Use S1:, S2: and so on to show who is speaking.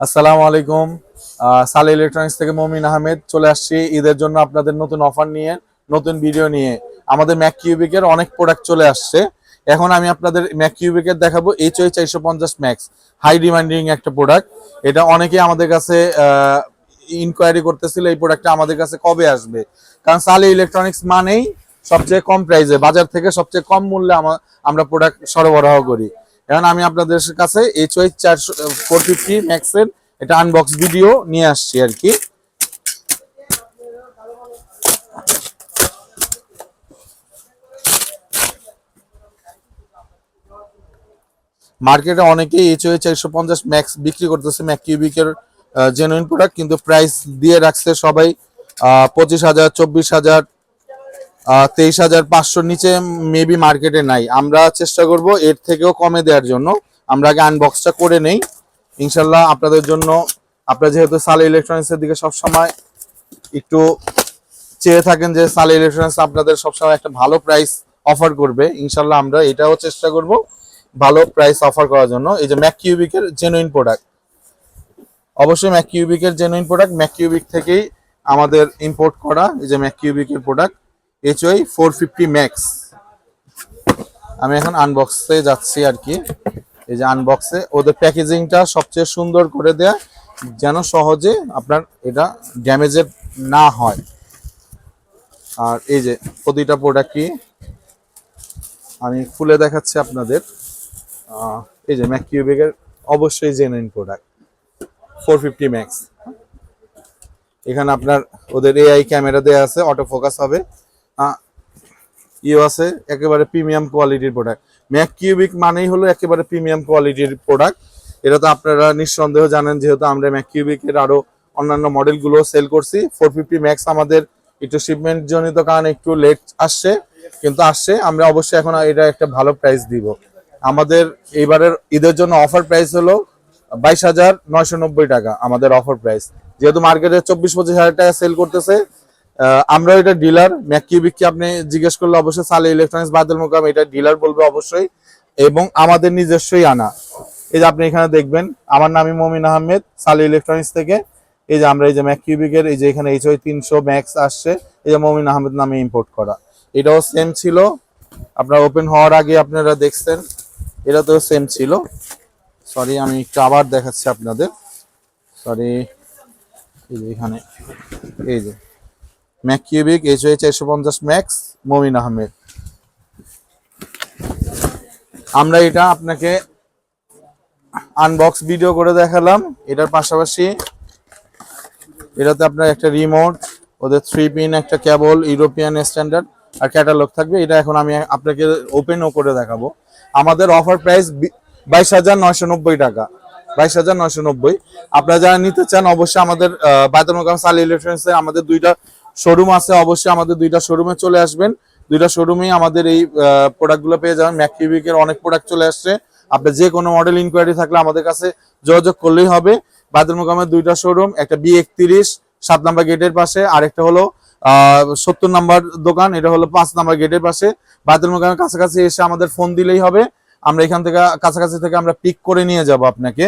S1: আসসালামু আলাইকুম। সালে ইলেকট্রনিক্স থেকে মমিন আহমেদ চলে আসছি ঈদের জন্য আপনাদের নতুন অফার নিয়ে, নতুন ভিডিও নিয়ে। আমাদের ম্যাক কিউবিকের অনেক প্রোডাক্ট চলে আসছে। এখন আমি আপনাদের ম্যাক কিউবিকের দেখাবো HOI 450 ম্যাক্স, হাই ডিমান্ডিং একটা প্রোডাক্ট। এটা অনেকেই আমাদের কাছে ইনকোয়ারি করতেছিল এই প্রোডাক্টটা আমাদের কাছে কবে আসবে, কারণ সালে ইলেকট্রনিক্স মানেই সবচেয়ে কম প্রাইসে, বাজার থেকে সবচেয়ে কম মূল্যে আমরা প্রোডাক্ট সরবরাহ করি। এখন আমি আপনাদের কাছে HOI 450 ম্যাক্সের এটা আনবক্স ভিডিও নিয়ে আসছি আর কি। মার্কেটে অনেকেই HOI 450 ম্যাক্স বিক্রি করতেছে, ম্যাক কিউবিকের জেনুইন প্রোডাক্ট, কিন্তু প্রাইস দিয়ে রাখছে সবাই 25,000, 24,000, 23,500 নিচে মেবি মার্কেটে নাই। আমরা চেষ্টা করব এর থেকেও কমে দেওয়ার জন্য। আমরা আগে আনবক্সটা করে নেই ইনশাল্লাহ আপনাদের জন্য। আপনারা যেহেতু সালে ইলেকট্রনিক্সের দিকে সবসময় একটু চেয়ে থাকেন যে সালে ইলেকট্রনিক্স আপনাদের সবসময় একটা ভালো প্রাইস অফার করবে, ইনশাল্লাহ আমরা এটাও চেষ্টা করব ভালো প্রাইস অফার করার জন্য। এই যে ম্যাক কিউবিকের জেনুইন প্রোডাক্ট, অবশ্যই ম্যাক কিউবিকের জেনুইন প্রোডাক্ট, ম্যাক কিউবিক থেকেই আমাদের ইম্পোর্ট করা। এই যে ম্যাক কিউবিকের প্রোডাক্ট HOI 450 ম্যাক্স। আমি এখন আনবক্সে যাচ্ছি আর কি। এই যে আনবক্সে ওদের প্যাকেজিংটা সবচেয়ে সুন্দর করে দেয়া, যেন সহজে আপনার এটা ড্যামেজের না হয়। আর এই যে প্রতিটা প্রোডাক্টই আমি খুলে দেখাচ্ছি আপনাদের। এই যে ম্যাক কিউবিকের অবশ্যই জেনুইন প্রোডাক্ট 450 ম্যাক্স। এখানে আপনার ওদের AI ক্যামেরা দেয়া আছে, অটো ফোকাস হবে, আছে, একেবারে প্রিমিয়াম কোয়ালিটির প্রোডাক্ট। ম্যাক কিউবিক মানেই হলো একেবারে প্রিমিয়াম কোয়ালিটির প্রোডাক্ট। এটা তো আপনারা নিঃসন্দেহ জানেন, যেহেতু আমরা ম্যাক কিউবিকের আরো অন্যান্য মডেলগুলো সেল করছি। 450 ম্যাক্স আমাদের একটু শিপমেন্ট জনিত কারণে একটু লেট আসছে, কিন্তু আসছে। আমরা অবশ্যই এখন এটা একটা ভালো প্রাইস দিব। আমাদের এইবারের ঈদের জন্য অফার প্রাইস হলো 22,990 টাকা আমাদের অফার প্রাইস। যেহেতু মার্কেটে 24-25 হাজার টাকা সেল করতেছে, আমরা এটা ডিলার। ম্যাক কিউবিককে আপনি জিজ্ঞেস করলে অবশ্যই সালে ইলেকট্রনিক্স বাদল মোকাম এটা ডিলার বলবে অবশ্যই, এবং আমাদের নিজস্বই আনা। এই যে আপনি এখানে দেখবেন আমার নামই মমিন আহমেদ, সালে ইলেকট্রনিক্স থেকে। এই যে আমরা এই যে ম্যাক কিউবিকের এই যে এখানে HOI 300 ম্যাক্স আসছে, এই যে মমিন আহমেদ নামে ইম্পোর্ট করা। এটাও সেম ছিল, আপনার ওপেন হওয়ার আগে আপনারা দেখছেন, এটা তো সেম ছিল। সরি, আমি একটু আবার দেখাচ্ছি আপনাদের। সরি, এই যে এখানে এই যে ম্যাক কিউবিক HOI 450 ম্যাক্স মমিন আহমেদ। আমরা এটা আপনাকে আনবক্স ভিডিও করে দেখালাম। এটার পাশাপাশি এটাতে আপনার একটা রিমোট, ওদের 3 পিন একটা কেবল, ইউরোপিয়ান স্ট্যান্ডার্ড, আর ক্যাটালগ থাকবে। এটা এখন আমি আপনাকে ওপেনও করে দেখাবো। আমাদের অফার প্রাইস 22,990 টাকা, 22,990। আপনারা যারা নিতে চান অবশ্যই আমাদের বায়তুল মোকাররম সালে ইলেকট্রনিক্সে আমাদের দুইটা শোরুম আছে, অবশ্যই আমাদের দুইটা শোরুমে চলে আসবেন। দুইটা শোরুমেই আমাদের এই প্রোডাক্টগুলো পেয়ে যাবেন। ম্যাক কিউবিকের অনেক প্রোডাক্ট চলে আসছে। আপনার যে কোনো মডেল ইনকোয়ারি থাকলে আমাদের কাছে যোগাযোগ করলেই হবে। বায়তুল মোকাররমের দুইটা শোরুম, একটা B31 7 নাম্বার গেটের পাশে, আর একটা হলো 70 নাম্বার দোকান, এটা হলো 5 নাম্বার গেটের পাশে। বায়তুল মোকাররমের কাছাকাছি এসে আমাদের ফোন দিলেই হবে, আমরা এখান থেকে কাছাকাছি থেকে আমরা পিক করে নিয়ে যাব আপনাকে।